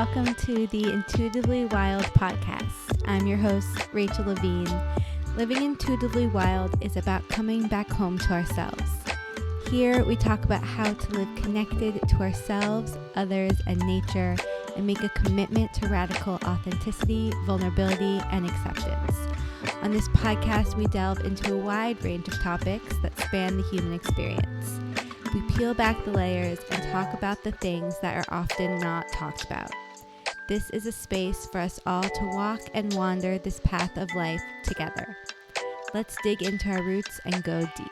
welcome to the Intuitively Wild podcast. I'm your host, Rachel Levine. Living intuitively wild is about coming back home to ourselves. Here, we talk about how to live connected to ourselves, others, and nature, and make a commitment to radical authenticity, vulnerability, and acceptance. On this podcast, we delve into a wide range of topics that span the human experience. We peel back the layers and talk about the things that are often not talked about. This is a space for us all to walk and wander this path of life together. Let's dig into our roots and go deep.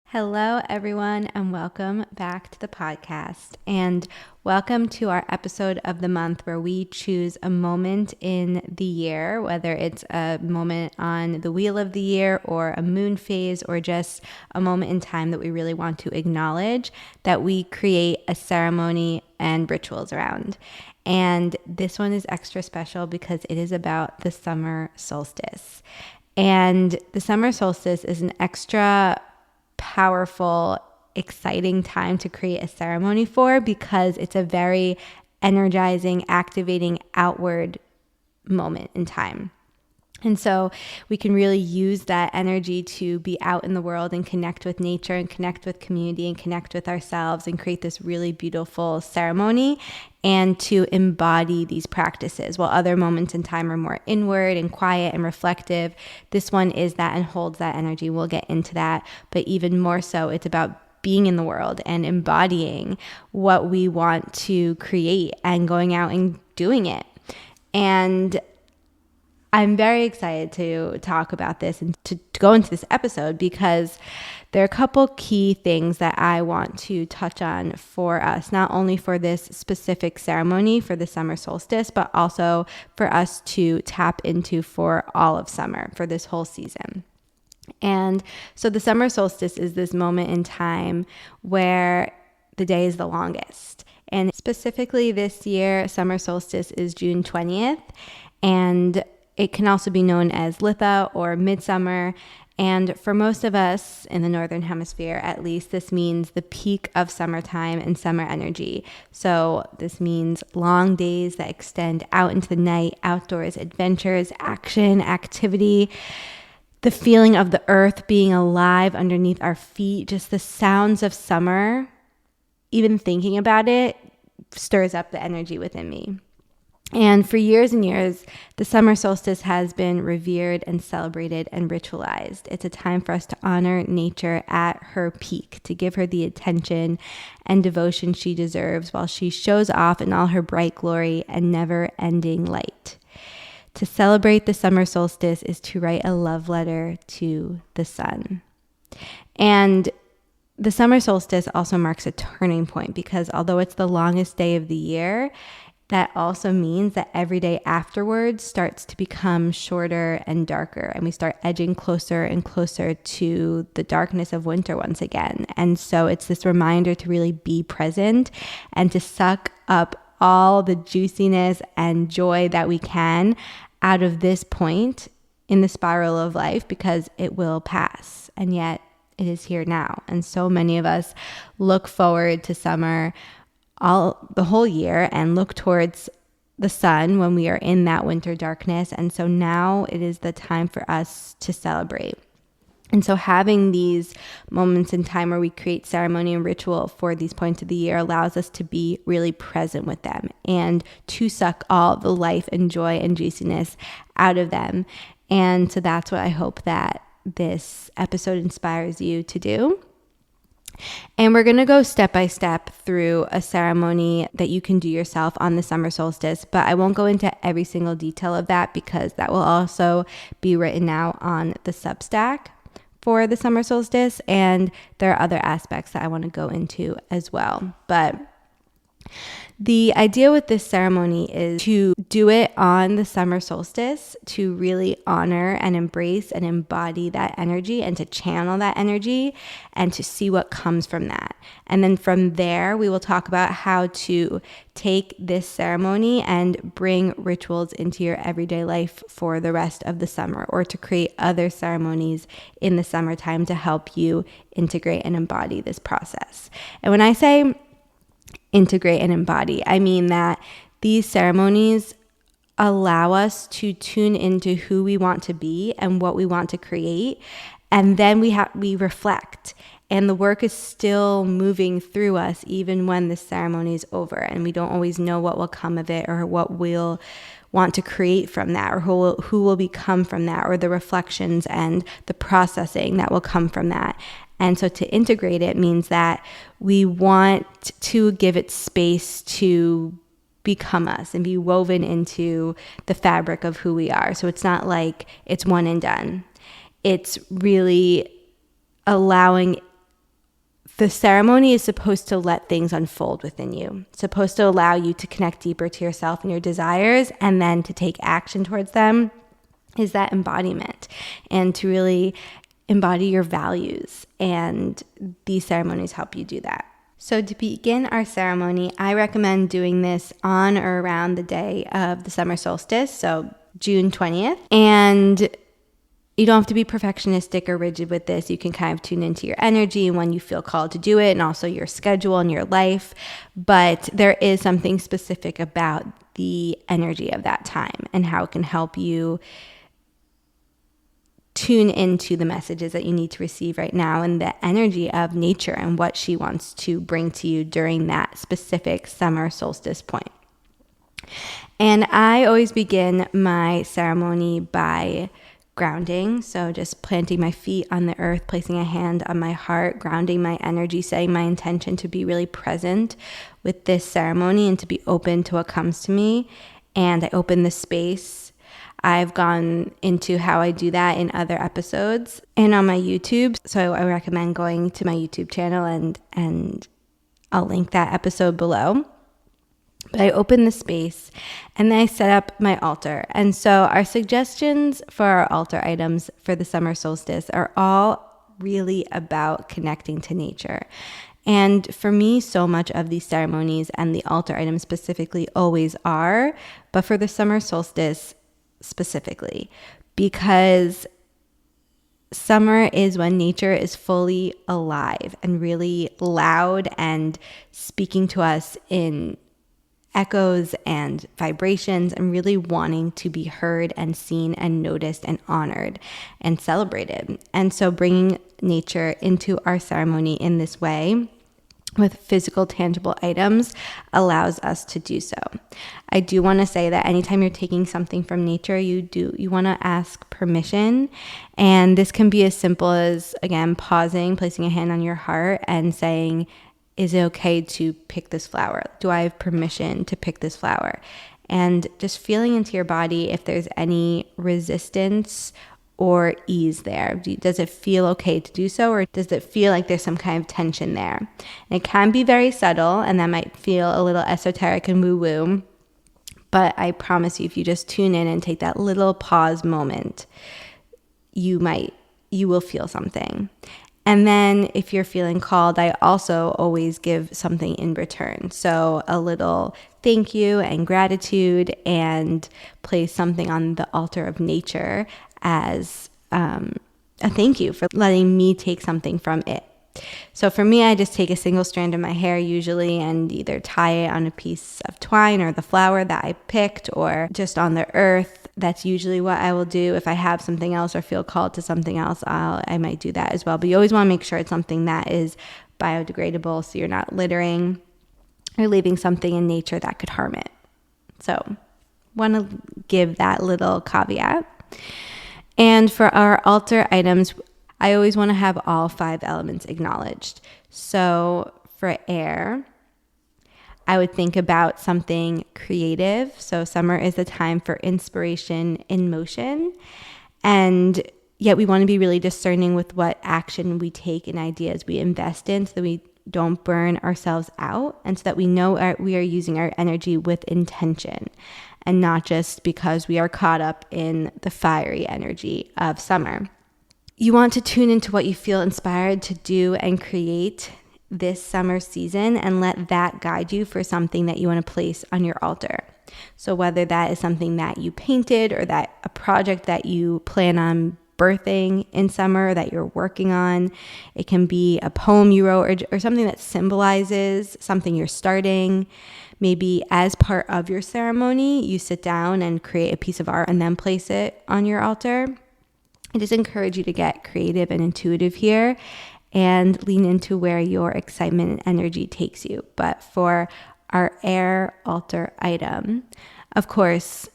Hello, everyone, and welcome back to the podcast. And welcome to our episode of the month where we choose a moment in the year, whether it's a moment on the wheel of the year or a moon phase or just a moment in time that we really want to acknowledge, that we create a ceremony and rituals around. And this one is extra special because it is about the summer solstice. And the summer solstice is an extra powerful, exciting time to create a ceremony for because it's a very energizing, activating, outward moment in time. And so we can really use that energy to be out in the world and connect with nature and connect with community and connect with ourselves and create this really beautiful ceremony and to embody these practices. While other moments in time are more inward and quiet and reflective, this one is that and holds that energy. We'll get into that. But even more so, it's about being in the world and embodying what we want to create and going out and doing it. And I'm very excited to talk about this and to go into this episode because there are a couple key things that I want to touch on for us, not only for this specific ceremony for the summer solstice, but also for us to tap into for all of summer, for this whole season. And so the summer solstice is this moment in time where the day is the longest. And specifically this year, summer solstice is June 20th. And it can also be known as Litha or midsummer. And for most of us in the Northern Hemisphere, at least, this means the peak of summertime and summer energy. So this means long days that extend out into the night, outdoors adventures, action, activity, the feeling of the earth being alive underneath our feet, just the sounds of summer, even thinking about it stirs up the energy within me. And for years and years, the summer solstice has been revered and celebrated and ritualized. It's a time for us to honor nature at her peak, to give her the attention and devotion she deserves while she shows off in all her bright glory and never-ending light. To celebrate the summer solstice is to write a love letter to the sun. And the summer solstice also marks a turning point because although it's the longest day of the year, that also means that every day afterwards starts to become shorter and darker, and we start edging closer and closer to the darkness of winter once again. And so it's this reminder to really be present and to suck up all the juiciness and joy that we can out of this point in the spiral of life because it will pass. And yet it is here now. And so many of us look forward to summer the whole year and look towards the sun when we are in that winter darkness. And so now it is the time for us to celebrate. And so having these moments in time where we create ceremony and ritual for these points of the year allows us to be really present with them and to suck all the life and joy and juiciness out of them. And so that's what I hope that this episode inspires you to do. And we're going to go step by step through a ceremony that you can do yourself on the summer solstice, but I won't go into every single detail of that because that will also be written out on the Substack for the summer solstice, and there are other aspects that I want to go into as well. But the idea with this ceremony is to do it on the summer solstice to really honor and embrace and embody that energy and to channel that energy and to see what comes from that. And then from there, we will talk about how to take this ceremony and bring rituals into your everyday life for the rest of the summer, or to create other ceremonies in the summertime to help you integrate and embody this process. And when I say integrate and embody. I mean that these ceremonies allow us to tune into who we want to be and what we want to create. And then we reflect, and the work is still moving through us even when the ceremony is over, and we don't always know what will come of it or what we'll want to create from that, or who will become from that, or the reflections and the processing that will come from that. And so to integrate it means that we want to give it space to become us and be woven into the fabric of who we are. So it's not like it's one and done. It's really allowing. The ceremony is supposed to let things unfold within you. It's supposed to allow you to connect deeper to yourself and your desires, and then to take action towards them is that embodiment, and to really embody your values. And these ceremonies help you do that. So to begin our ceremony, I recommend doing this on or around the day of the summer solstice, so June 20th. And you don't have to be perfectionistic or rigid with this. You can kind of tune into your energy and when you feel called to do it, and also your schedule and your life. But there is something specific about the energy of that time and how it can help you tune into the messages that you need to receive right now, and the energy of nature and what she wants to bring to you during that specific summer solstice point. And I always begin my ceremony by grounding. So just planting my feet on the earth, placing a hand on my heart, grounding my energy, setting my intention to be really present with this ceremony and to be open to what comes to me. And I open the space. I've gone into how I do that in other episodes and on my YouTube. So I recommend going to my YouTube channel, and I'll link that episode below. But I open the space and then I set up my altar. And so our suggestions for our altar items for the summer solstice are all really about connecting to nature. And for me, so much of these ceremonies and the altar items specifically always are, but for the summer solstice specifically, because summer is when nature is fully alive and really loud and speaking to us in echoes and vibrations, and really wanting to be heard and seen and noticed and honored and celebrated. And so bringing nature into our ceremony in this way with physical, tangible items allows us to do so. I do want to say that anytime you're taking something from nature, you want to ask permission. And this can be as simple as, again, pausing, placing a hand on your heart and saying, is it okay to pick this flower? Do I have permission to pick this flower? And just feeling into your body if there's any resistance or ease there. Does it feel okay to do so, or does it feel like there's some kind of tension there? And it can be very subtle, and that might feel a little esoteric and woo-woo, but I promise you, if you just tune in and take that little pause moment, you will feel something. And then if you're feeling called, I also always give something in return. So a little thank you and gratitude, and place something on the altar of nature as a thank you for letting me take something from it. So for me, I just take a single strand of my hair usually and either tie it on a piece of twine or the flower that I picked, or just on the earth. That's usually what I will do. If I have something else or feel called to something else, I might do that as well. But you always want to make sure it's something that is biodegradable, so you're not littering or leaving something in nature that could harm it. So want to give that little caveat. And for our altar items, I always want to have all 5 elements acknowledged. So for air, I would think about something creative. So summer is the time for inspiration in motion. And yet we want to be really discerning with what action we take and ideas we invest in, so that we don't burn ourselves out, and so that we know we are using our energy with intention, and not just because we are caught up in the fiery energy of summer. You want to tune into what you feel inspired to do and create this summer season, and let that guide you for something that you want to place on your altar. So whether that is something that you painted, or that a project that you plan on birthing in summer that you're working on. It can be a poem you wrote or something that symbolizes something you're starting. Maybe as part of your ceremony, you sit down and create a piece of art and then place it on your altar. I just encourage you to get creative and intuitive here and lean into where your excitement and energy takes you. But for our air altar item, of course,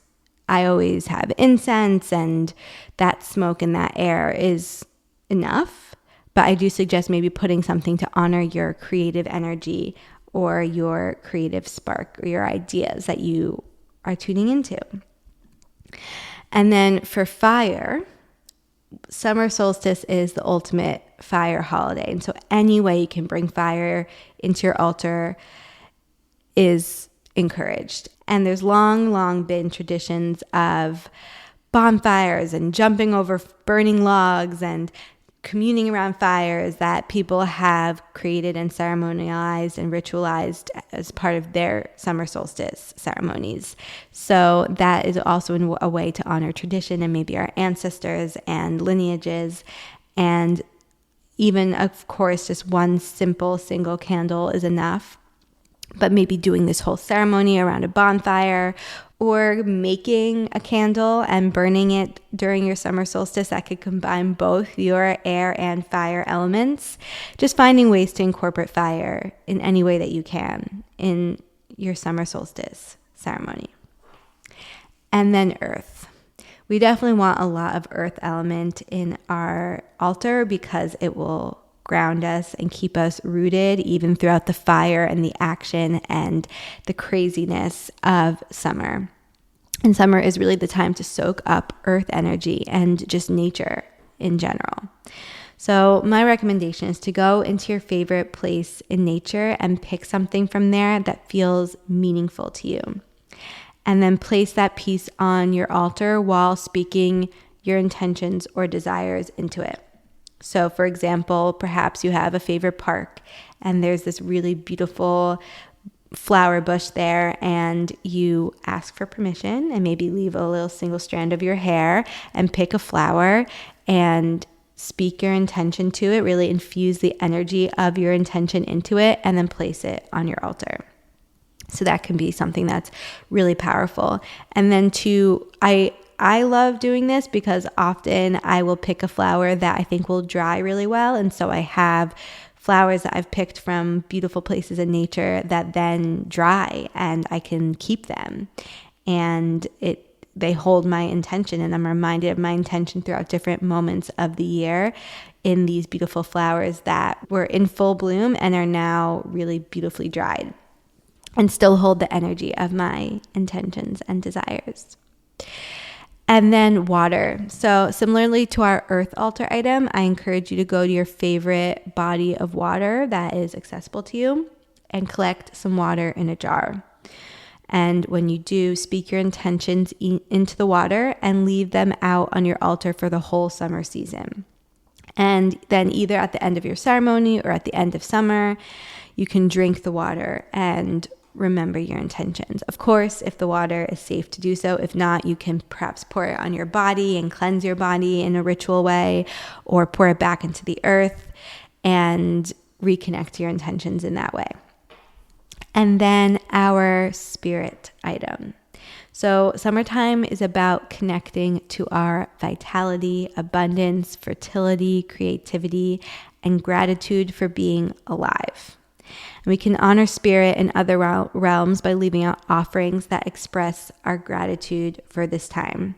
I always have incense, and that smoke and that air is enough. But I do suggest maybe putting something to honor your creative energy or your creative spark or your ideas that you are tuning into. And then for fire, summer solstice is the ultimate fire holiday. And so any way you can bring fire into your altar is encouraged. And there's long been traditions of bonfires and jumping over burning logs and communing around fires that people have created and ceremonialized and ritualized as part of their summer solstice ceremonies. So that is also a way to honor tradition and maybe our ancestors and lineages. And even, of course, just one simple single candle is enough. But maybe doing this whole ceremony around a bonfire or making a candle and burning it during your summer solstice that could combine both your air and fire elements. Just finding ways to incorporate fire in any way that you can in your summer solstice ceremony. And then earth. We definitely want a lot of earth element in our altar because it will ground us and keep us rooted even throughout the fire and the action and the craziness of summer. And summer is really the time to soak up earth energy and just nature in general. So my recommendation is to go into your favorite place in nature and pick something from there that feels meaningful to you. And then place that piece on your altar while speaking your intentions or desires into it. So for example, perhaps you have a favorite park and there's this really beautiful flower bush there, and you ask for permission and maybe leave a little single strand of your hair and pick a flower and speak your intention to it, really infuse the energy of your intention into it, and then place it on your altar. So that can be something that's really powerful. And then I love doing this because often I will pick a flower that I think will dry really well. And so I have flowers that I've picked from beautiful places in nature that then dry and I can keep them. And they hold my intention, and I'm reminded of my intention throughout different moments of the year in these beautiful flowers that were in full bloom and are now really beautifully dried and still hold the energy of my intentions and desires. And then water. So similarly to our earth altar item, I encourage you to go to your favorite body of water that is accessible to you and collect some water in a jar. And when you do, speak your intentions into the water and leave them out on your altar for the whole summer season. And then either at the end of your ceremony or at the end of summer, you can drink the water and remember your intentions. Of course, if the water is safe to do so. If not, you can perhaps pour it on your body and cleanse your body in a ritual way, or pour it back into the earth and reconnect to your intentions in that way. And then our spirit item. So summertime is about connecting to our vitality, abundance, fertility, creativity, and gratitude for being alive. And we can honor spirit in other realms by leaving out offerings that express our gratitude for this time.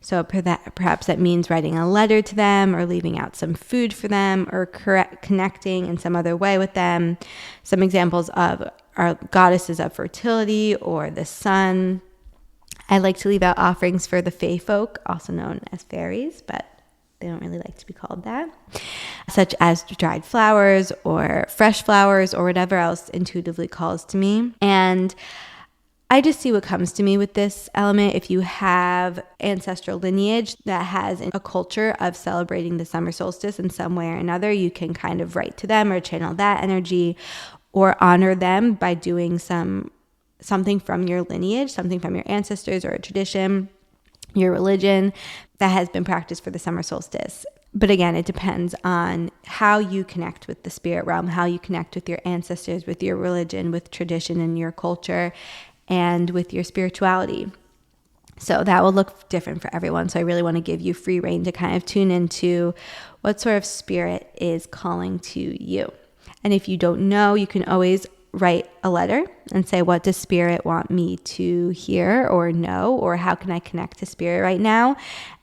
So perhaps that means writing a letter to them or leaving out some food for them or connecting in some other way with them. Some examples of our goddesses of fertility or the sun. I like to leave out offerings for the fae folk, also known as fairies, but they don't really like to be called that, such as dried flowers or fresh flowers or whatever else intuitively calls to me. And I just see what comes to me with this element. If you have ancestral lineage that has a culture of celebrating the summer solstice in some way or another, you can kind of write to them or channel that energy or honor them by doing something from your lineage, something from your ancestors or a tradition. your religion that has been practiced for the summer solstice. But again, it depends on how you connect with the spirit realm, how you connect with your ancestors, with your religion, with tradition and your culture, and with your spirituality. So that will look different for everyone. So I really want to give you free rein to kind of tune into what sort of spirit is calling to you. And if you don't know, you can always write a letter and say, what does spirit want me to hear or know, or how can I connect to spirit right now?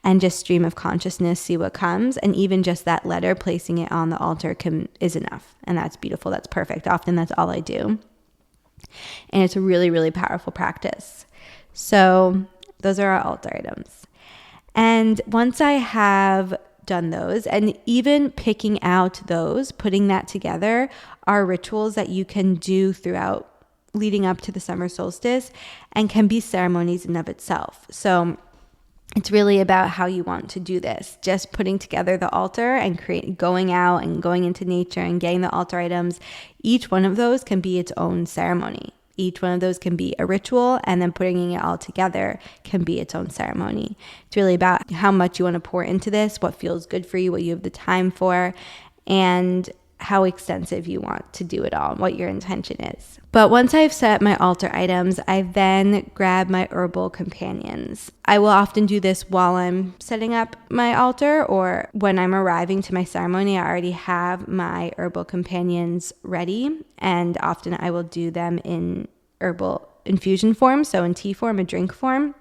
And just stream of consciousness, see what comes. And even just that letter, placing it on the altar is enough. And that's beautiful. That's perfect. Often that's all I do. And it's a really, really powerful practice. So those are our altar items. And once I have done those, and even picking out those, putting that together, are rituals that you can do throughout leading up to the summer solstice and can be ceremonies in of itself. So it's really about how you want to do this. Just putting together the altar and going out and going into nature and getting the altar items. Each one of those can be its own ceremony. Each one of those can be a ritual, and then putting it all together can be its own ceremony. It's really about how much you want to pour into this, what feels good for you, what you have the time for, and how extensive you want to do it all, what your intention is. But once I've set my altar items, I then grab my herbal companions. I will often do this while I'm setting up my altar, or when I'm arriving to my ceremony, I already have my herbal companions ready, and often I will do them in herbal infusion form, so in tea form, a drink form.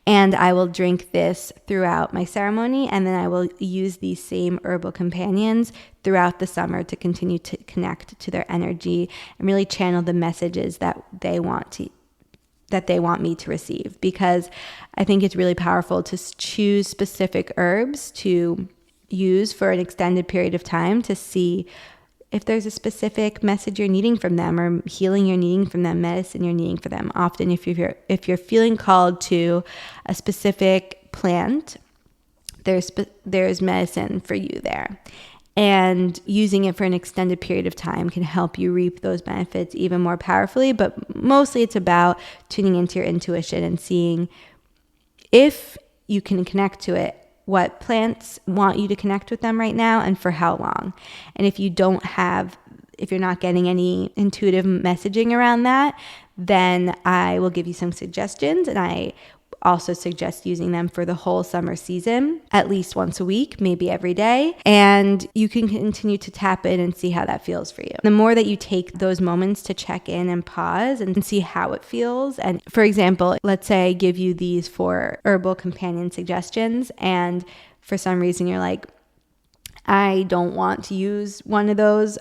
And I will drink this throughout my ceremony, and then I will use these same herbal companions throughout the summer to continue to connect to their energy and really channel the messages that they want me to receive. Because I think it's really powerful to choose specific herbs to use for an extended period of time to see if there's a specific message you're needing from them, or healing you're needing from them, medicine you're needing for them. Often if you're feeling called to a specific plant, there's medicine for you there. And using it for an extended period of time can help you reap those benefits even more powerfully. But mostly it's about tuning into your intuition and seeing if you can connect to it, what plants want you to connect with them right now, and for how long. And if you're not getting any intuitive messaging around that, then I will give you some suggestions, and I also suggest using them for the whole summer season, at least once a week, maybe every day. And you can continue to tap in and see how that feels for you. The more that you take those moments to check in and pause and see how it feels. And for example, let's say I give you these 4 herbal companion suggestions, and for some reason you're like, I don't want to use one of those,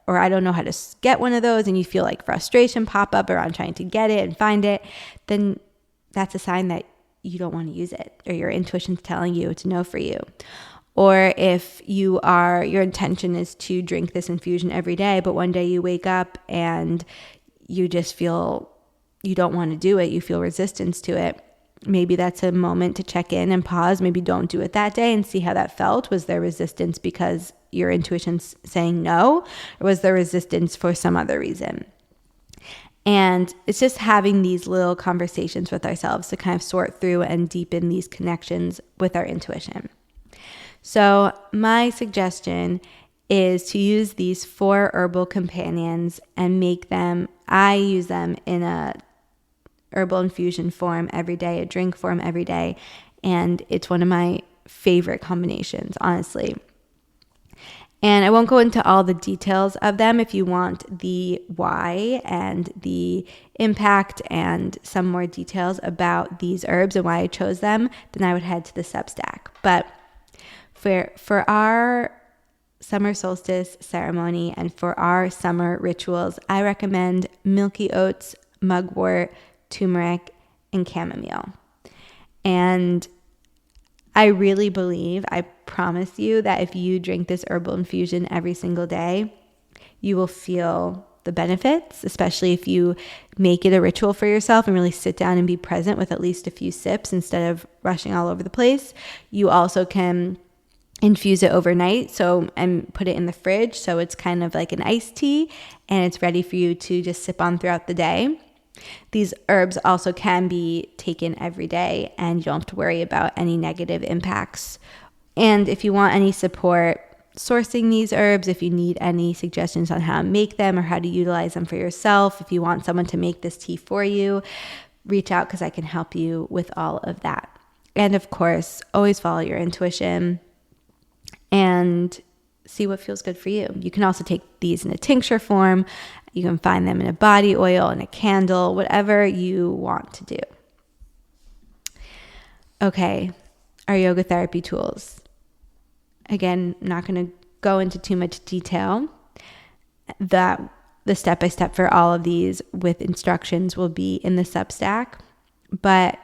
or I don't know how to get one of those, and you feel like frustration pop up around trying to get it and find it, then that's a sign that you don't want to use it, or your intuition's telling you it's no for you. Or if your intention is to drink this infusion every day, but one day you wake up and you just feel you don't want to do it, you feel resistance to it, maybe that's a moment to check in and pause. Maybe don't do it that day and see how that felt. Was there resistance because your intuition's saying no, or was there resistance for some other reason? And it's just having these little conversations with ourselves to kind of sort through and deepen these connections with our intuition. So my suggestion is to use these 4 herbal companions and I use them in a herbal infusion form every day, a drink form every day. And it's one of my favorite combinations, honestly. And I won't go into all the details of them. If you want the why and the impact and some more details about these herbs and why I chose them, then I would head to the Substack. But for our summer solstice ceremony and for our summer rituals, I recommend milky oats, mugwort, turmeric, and chamomile. And I really believe, I promise you, that if you drink this herbal infusion every single day, you will feel the benefits, especially if you make it a ritual for yourself and really sit down and be present with at least a few sips instead of rushing all over the place. You also can infuse it overnight and put it in the fridge, so it's kind of like an iced tea and it's ready for you to just sip on throughout the day. These herbs also can be taken every day, and you don't have to worry about any negative impacts. And if you want any support sourcing these herbs, if you need any suggestions on how to make them or how to utilize them for yourself, if you want someone to make this tea for you, reach out because I can help you with all of that. And of course, always follow your intuition and see what feels good for you. You can also take these in a tincture form. You can find them in a body oil, in a candle, whatever you want to do. Okay, our yoga therapy tools. Again, I'm not going to go into too much detail. The step-by-step for all of these with instructions will be in the Substack. But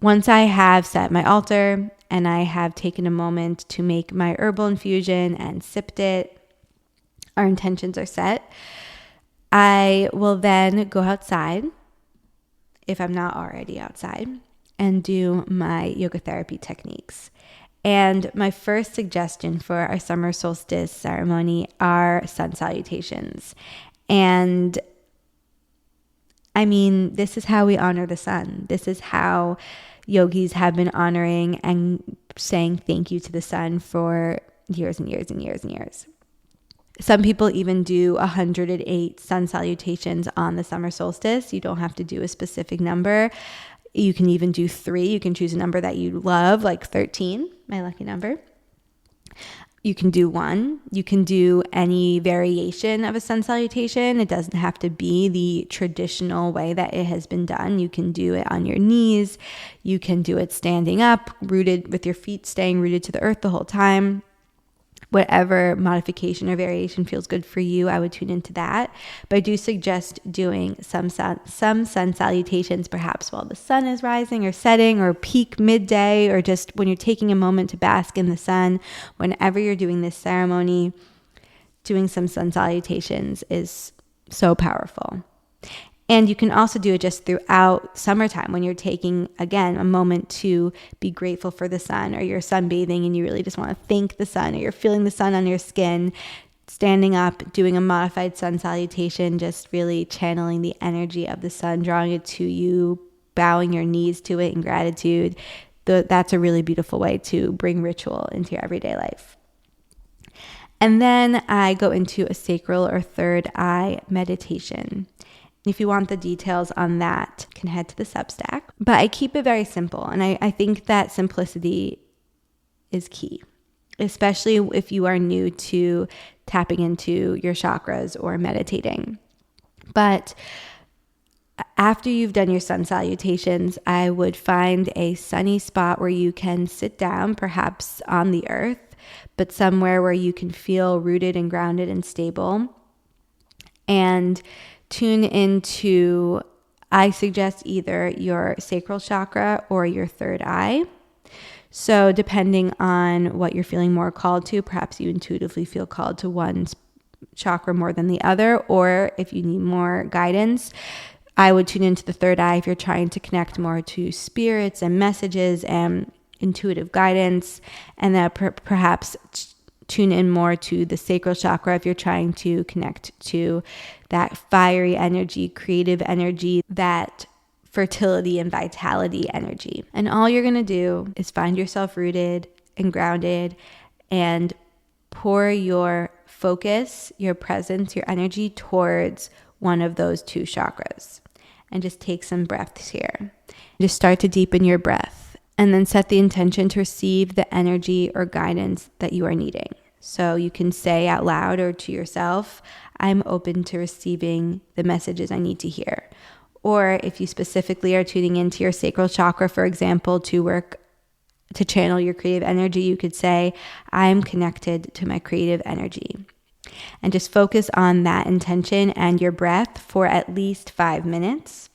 once I have set my altar and I have taken a moment to make my herbal infusion and sipped it, our intentions are set. I will then go outside, if I'm not already outside, and do my yoga therapy techniques. And my first suggestion for our summer solstice ceremony are sun salutations. And I mean, this is how we honor the sun. This is how yogis have been honoring and saying thank you to the sun for years and years and years and years. Some people even do 108 sun salutations on the summer solstice. You don't have to do a specific number. You can even do 3. You can choose a number that you love, like 13, my lucky number. You can do 1. You can do any variation of a sun salutation. It doesn't have to be the traditional way that it has been done. You can do it on your knees. You can do it standing up, rooted with your feet staying rooted to the earth the whole time. Whatever modification or variation feels good for you, I would tune into that. But I do suggest doing some sun salutations, perhaps while the sun is rising or setting, or peak midday, or just when you're taking a moment to bask in the sun. Whenever you're doing this ceremony, doing some sun salutations is so powerful. And you can also do it just throughout summertime when you're taking, again, a moment to be grateful for the sun, or you're sunbathing and you really just want to thank the sun, or you're feeling the sun on your skin, standing up, doing a modified sun salutation, just really channeling the energy of the sun, drawing it to you, bowing your knees to it in gratitude. That's a really beautiful way to bring ritual into your everyday life. And then I go into a sacral or third eye meditation. If you want the details on that, you can head to the Substack. But I keep it very simple, and I think that simplicity is key, especially if you are new to tapping into your chakras or meditating. But after you've done your sun salutations, I would find a sunny spot where you can sit down, perhaps on the earth, but somewhere where you can feel rooted and grounded and stable. And tune into, I suggest either your sacral chakra or your third eye. So depending on what you're feeling more called to, perhaps you intuitively feel called to one chakra more than the other, or if you need more guidance, I would tune into the third eye if you're trying to connect more to spirits and messages and intuitive guidance, and then perhaps tune in more to the sacral chakra if you're trying to connect to that fiery energy, creative energy, that fertility and vitality energy. And all you're going to do is find yourself rooted and grounded and pour your focus, your presence, your energy towards one of those 2 chakras. And just take some breaths here. Just start to deepen your breath. And then set the intention to receive the energy or guidance that you are needing. So you can say out loud or to yourself, I'm open to receiving the messages I need to hear. Or if you specifically are tuning into your sacral chakra, for example, to channel your creative energy, you could say, I'm connected to my creative energy. And just focus on that intention and your breath for at least 5 minutes.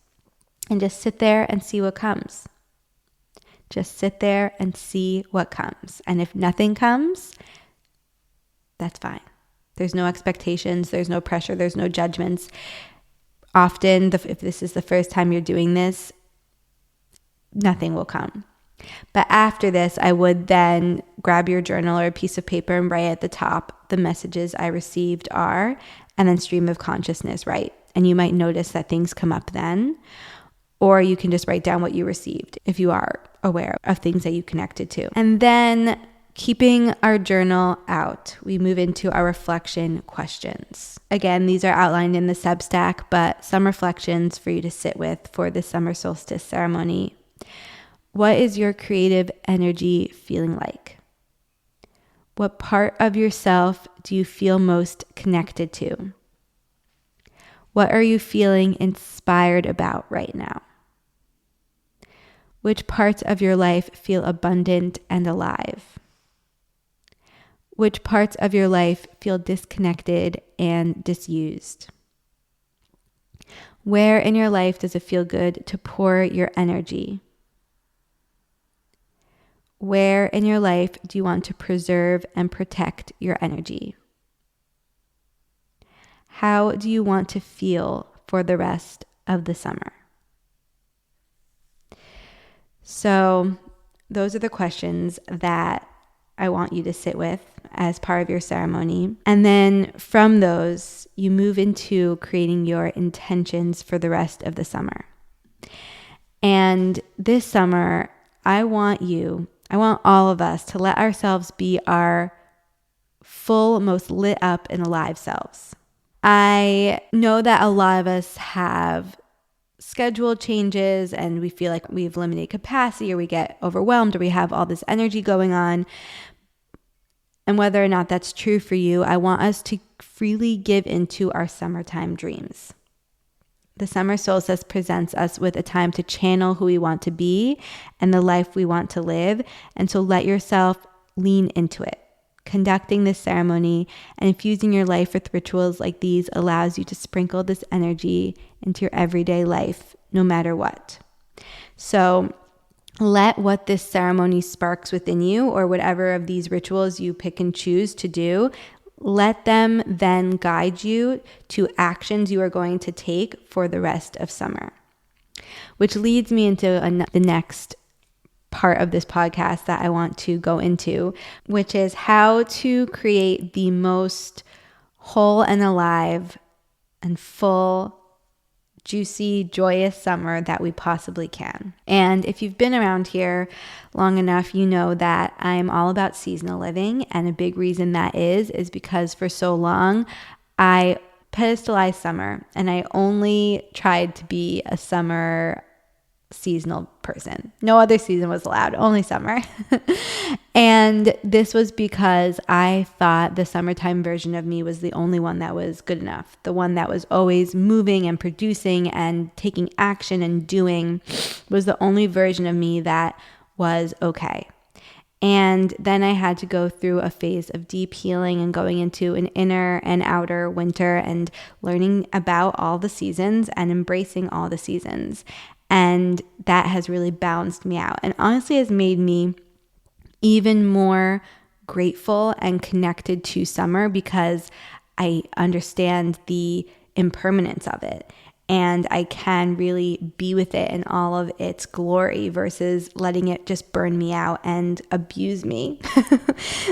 And just sit there and see what comes. Just sit there and see what comes. And if nothing comes, that's fine. There's no expectations. There's no pressure. There's no judgments. Often, if this is the first time you're doing this, nothing will come. But after this, I would then grab your journal or a piece of paper and write at the top the messages I received are, and then stream of consciousness, right? And you might notice that things come up then. Or you can just write down what you received if you are aware of things that you connected to. And then keeping our journal out, we move into our reflection questions. Again, these are outlined in the Substack, but some reflections for you to sit with for the summer solstice ceremony. What is your creative energy feeling like? What part of yourself do you feel most connected to? What are you feeling inspired about right now? Which parts of your life feel abundant and alive? Which parts of your life feel disconnected and disused? Where in your life does it feel good to pour your energy? Where in your life do you want to preserve and protect your energy? How do you want to feel for the rest of the summer? So those are the questions that I want you to sit with as part of your ceremony. And then from those, you move into creating your intentions for the rest of the summer. And this summer, I want all of us to let ourselves be our full, most lit up and alive selves. I know that a lot of us have schedule changes and we feel like we have limited capacity, or we get overwhelmed, or we have all this energy going on. And whether or not that's true for you, I want us to freely give into our summertime dreams. The summer solstice presents us with a time to channel who we want to be and the life we want to live. And so let yourself lean into it. Conducting this ceremony and infusing your life with rituals like these allows you to sprinkle this energy into your everyday life, no matter what. So let what this ceremony sparks within you, or whatever of these rituals you pick and choose to do, let them then guide you to actions you are going to take for the rest of summer. Which leads me into the next part of this podcast that I want to go into, which is how to create the most whole and alive and full, juicy, joyous summer that we possibly can. And if you've been around here long enough, you know that I'm all about seasonal living. And a big reason that is because for so long, I pedestalized summer and I only tried to be a summer seasonal person. No other season was allowed, only summer. And this was because I thought the summertime version of me was the only one that was good enough. The one that was always moving and producing and taking action and doing was the only version of me that was okay. And then I had to go through a phase of deep healing and going into an inner and outer winter and learning about all the seasons and embracing all the seasons. And that has really balanced me out and honestly has made me even more grateful and connected to summer because I understand the impermanence of it. And I can really be with it in all of its glory versus letting it just burn me out and abuse me.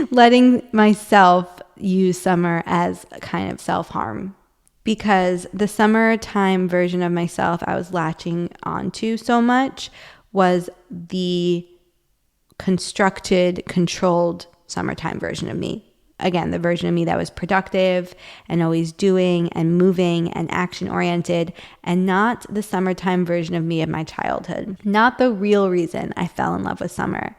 Letting myself use summer as a kind of self-harm. Because the summertime version of myself I was latching onto so much was the constructed, controlled summertime version of me. Again, the version of me that was productive and always doing and moving and action-oriented, and not the summertime version of me of my childhood. Not the real reason I fell in love with summer.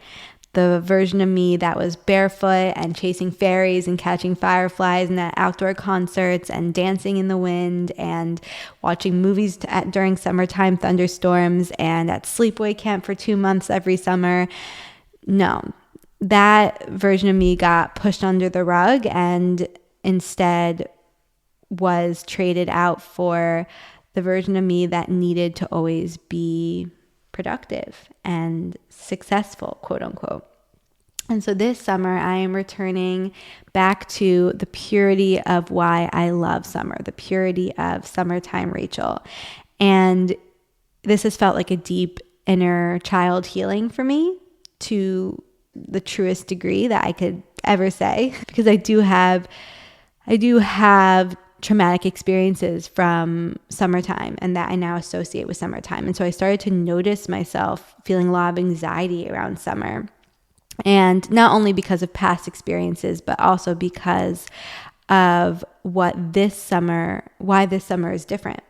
The version of me that was barefoot and chasing fairies and catching fireflies and at outdoor concerts and dancing in the wind and watching movies during summertime thunderstorms and at sleepaway camp for 2 months every summer. No, that version of me got pushed under the rug and instead was traded out for the version of me that needed to always be productive and successful, quote unquote. And so this summer, I am returning back to the purity of why I love summer, the purity of summertime Rachel. And this has felt like a deep inner child healing for me to the truest degree that I could ever say, because I do have traumatic experiences from summertime and that I now associate with summertime. And so I started to notice myself feeling a lot of anxiety around summer. And not only because of past experiences, but also because of why this summer is different.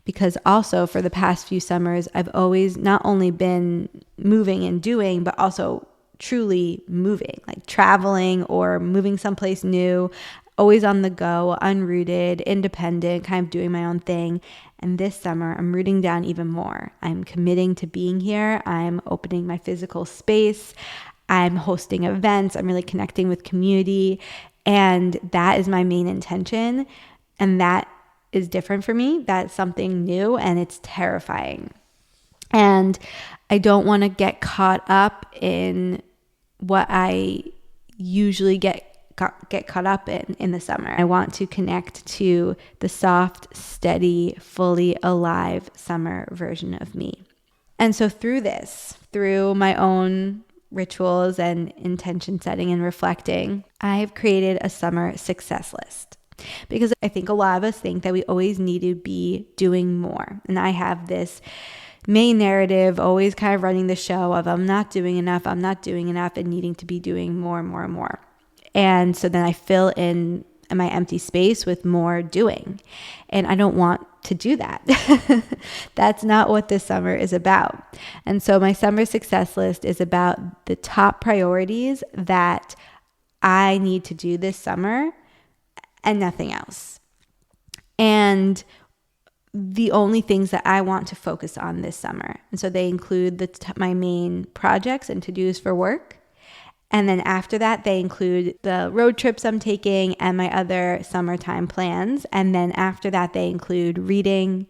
Because also for the past few summers, I've always not only been moving and doing, but also truly moving, like traveling or moving someplace new, always on the go, unrooted, independent, kind of doing my own thing. And this summer, I'm rooting down even more. I'm committing to being here. I'm opening my physical space. I'm hosting events. I'm really connecting with community. And that is my main intention. And that is different for me. That's something new and it's terrifying. And I don't want to get caught up in what I usually get caught up in the summer. I want to connect to the soft, steady, fully alive summer version of me. And so through my own rituals and intention setting and reflecting, I've created a summer success list. Because I think a lot of us think that we always need to be doing more. And I have this main narrative always kind of running the show of I'm not doing enough, and needing to be doing more and more and more. And so then I fill in my empty space with more doing. And I don't want to do that. That's not what this summer is about. And so my summer success list is about the top priorities that I need to do this summer and nothing else. And the only things that I want to focus on this summer. And so they include my main projects and to-dos for work. And then after that, they include the road trips I'm taking and my other summertime plans. And then after that, they include reading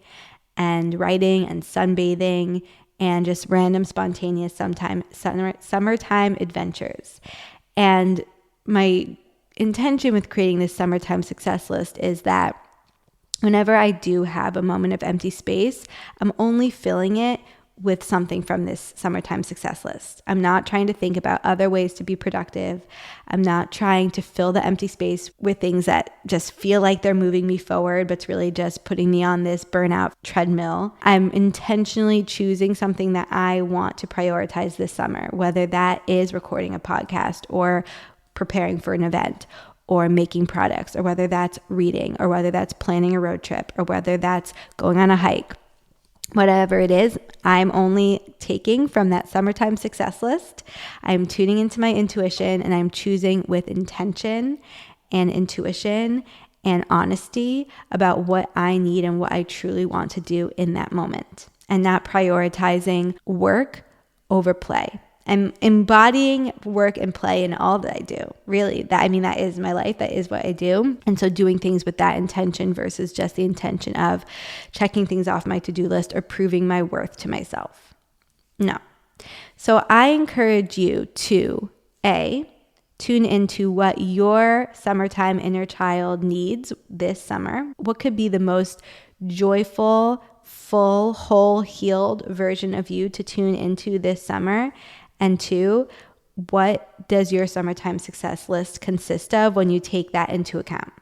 and writing and sunbathing and just random spontaneous summertime adventures. And my intention with creating this summertime success list is that whenever I do have a moment of empty space, I'm only filling it with something from this summertime success list. I'm not trying to think about other ways to be productive. I'm not trying to fill the empty space with things that just feel like they're moving me forward, but it's really just putting me on this burnout treadmill. I'm intentionally choosing something that I want to prioritize this summer, whether that is recording a podcast or preparing for an event or making products, or whether that's reading, or whether that's planning a road trip, or whether that's going on a hike. Whatever it is, I'm only taking from that summertime success list. I'm tuning into my intuition and I'm choosing with intention and intuition and honesty about what I need and what I truly want to do in that moment, and not prioritizing work over play. I'm embodying work and play in all that I do. Really, that is my life. That is what I do. And so doing things with that intention versus just the intention of checking things off my to-do list or proving my worth to myself. No. So I encourage you to tune into what your summertime inner child needs this summer. What could be the most joyful, full, whole, healed version of you to tune into this summer? And 2, what does your summertime success list consist of when you take that into account?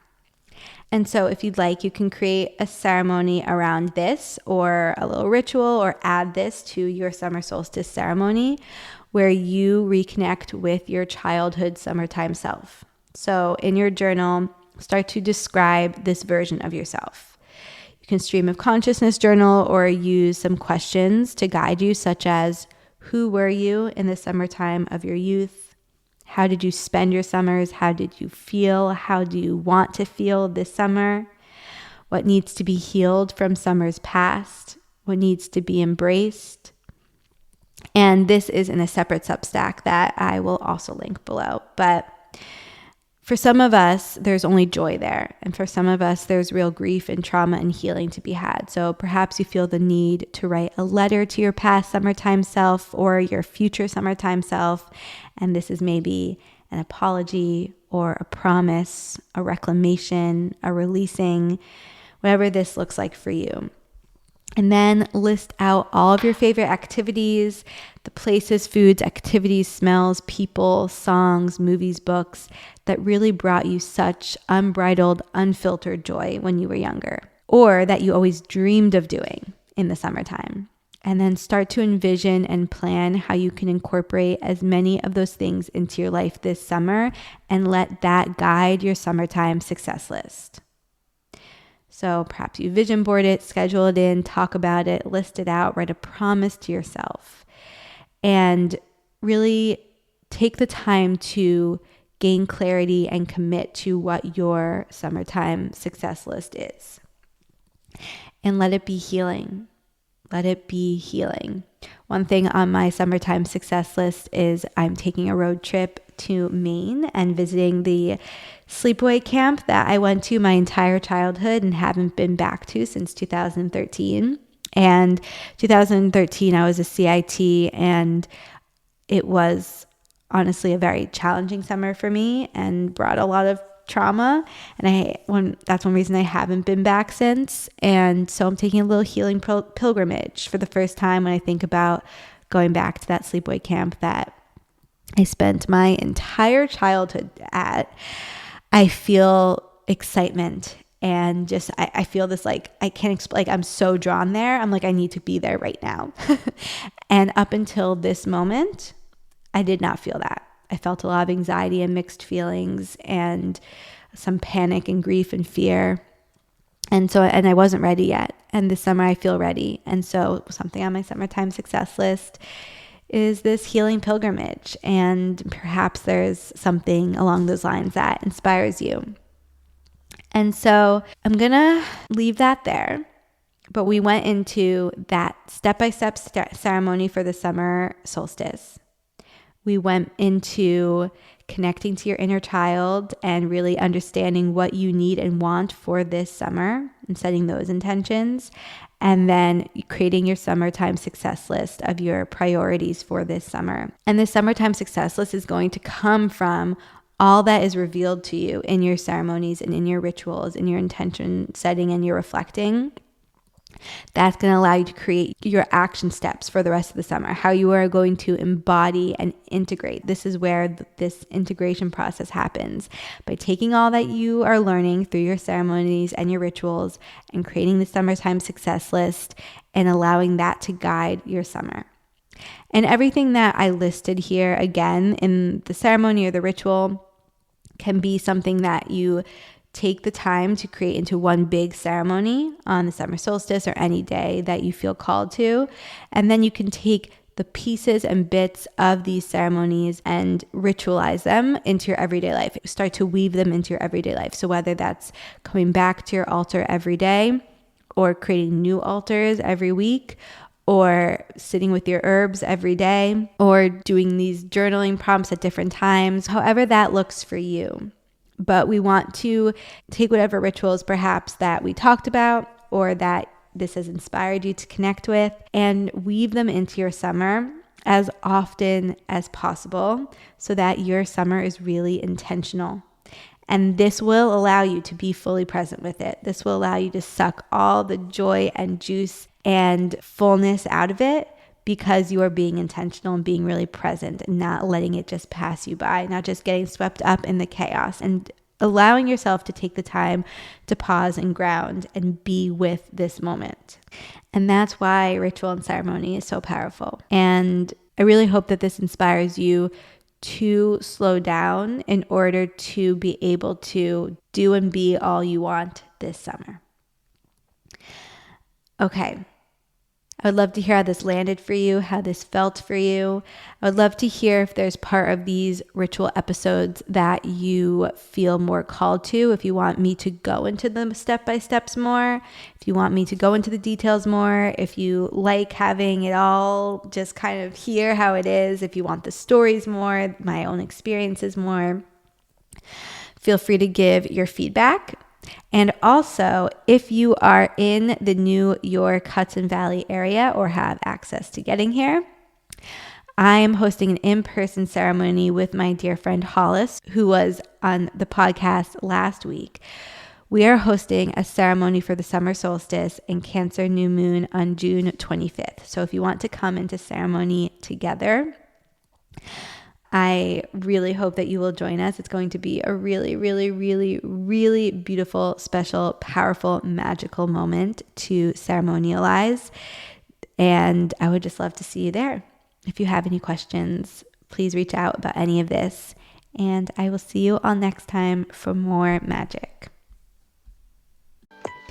And so if you'd like, you can create a ceremony around this, or a little ritual, or add this to your summer solstice ceremony where you reconnect with your childhood summertime self. So in your journal, start to describe this version of yourself. You can stream of consciousness journal or use some questions to guide you, such as, who were you in the summertime of your youth? How did you spend your summers? How did you feel? How do you want to feel this summer? What needs to be healed from summers past? What needs to be embraced? And this is in a separate Substack that I will also link below. But for some of us, there's only joy there. And for some of us, there's real grief and trauma and healing to be had. So perhaps you feel the need to write a letter to your past summertime self or your future summertime self. And this is maybe an apology or a promise, a reclamation, a releasing, whatever this looks like for you. And then list out all of your favorite activities, the places, foods, activities, smells, people, songs, movies, books that really brought you such unbridled, unfiltered joy when you were younger, or that you always dreamed of doing in the summertime. And then start to envision and plan how you can incorporate as many of those things into your life this summer and let that guide your summertime success list. So perhaps you vision board it, schedule it in, talk about it, list it out, write a promise to yourself, and really take the time to gain clarity and commit to what your summertime success list is. And let it be healing. Let it be healing. One thing on my summertime success list is I'm taking a road trip to Maine and visiting the sleepaway camp that I went to my entire childhood and haven't been back to since 2013. And 2013, I was a CIT, and it was honestly a very challenging summer for me and brought a lot of trauma. And that's one reason I haven't been back since. And so I'm taking a little healing pilgrimage for the first time when I think about going back to that sleepaway camp that I spent my entire childhood at. I feel excitement and just, I feel this I can't explain, I'm so drawn there. I'm I need to be there right now. And up until this moment, I did not feel that. I felt a lot of anxiety and mixed feelings and some panic and grief and fear. And I wasn't ready yet. And this summer I feel ready. And so something on my summertime success list is this healing pilgrimage. And perhaps there's something along those lines that inspires you. And so I'm going to leave that there. But we went into that step-by-step ceremony for the summer solstice. We went into connecting to your inner child and really understanding what you need and want for this summer and setting those intentions. And then creating your summertime success list of your priorities for this summer. And this summertime success list is going to come from all that is revealed to you in your ceremonies and in your rituals, in your intention setting and your reflecting. That's going to allow you to create your action steps for the rest of the summer, how you are going to embody and integrate. This is where this integration process happens, by taking all that you are learning through your ceremonies and your rituals and creating the summertime success list and allowing that to guide your summer. And everything that I listed here, again, in the ceremony or the ritual, can be something that you take the time to create into one big ceremony on the summer solstice or any day that you feel called to. And then you can take the pieces and bits of these ceremonies and ritualize them into your everyday life. Start to weave them into your everyday life. So whether that's coming back to your altar every day or creating new altars every week, or sitting with your herbs every day, or doing these journaling prompts at different times, however that looks for you. But we want to take whatever rituals perhaps that we talked about or that this has inspired you to connect with and weave them into your summer as often as possible so that your summer is really intentional. And this will allow you to be fully present with it. This will allow you to suck all the joy and juice and fullness out of it because you are being intentional and being really present and not letting it just pass you by, not just getting swept up in the chaos, and allowing yourself to take the time to pause and ground and be with this moment. And that's why ritual and ceremony is so powerful. And I really hope that this inspires you to slow down in order to be able to do and be all you want this summer. Okay. I would love to hear how this landed for you, how this felt for you. I would love to hear if there's part of these ritual episodes that you feel more called to, if you want me to go into the step-by-steps more, if you want me to go into the details more, if you like having it all just kind of hear how it is, if you want the stories more, my own experiences more. Feel free to give your feedback. And also, if you are in the New York Hudson Valley area or have access to getting here, I am hosting an in-person ceremony with my dear friend Hollis, who was on the podcast last week, We are hosting a ceremony for the summer solstice and Cancer new moon on June 25th. So if you want to come into ceremony together, I really hope that you will join us. It's going to be a really, really, really, really beautiful, special, powerful, magical moment to ceremonialize. And I would just love to see you there. If you have any questions, please reach out about any of this. And I will see you all next time for more magic.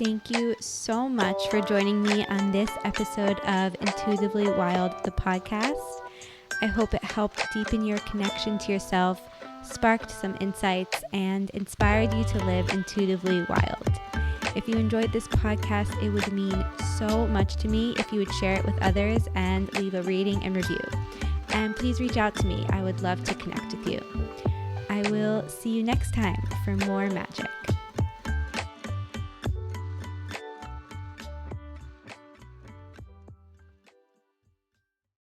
Thank you so much for joining me on this episode of Intuitively Wild, the podcast. I hope it helped deepen your connection to yourself, sparked some insights, and inspired you to live intuitively wild. If you enjoyed this podcast, it would mean so much to me if you would share it with others and leave a rating and review. And please reach out to me. I would love to connect with you. I will see you next time for more magic.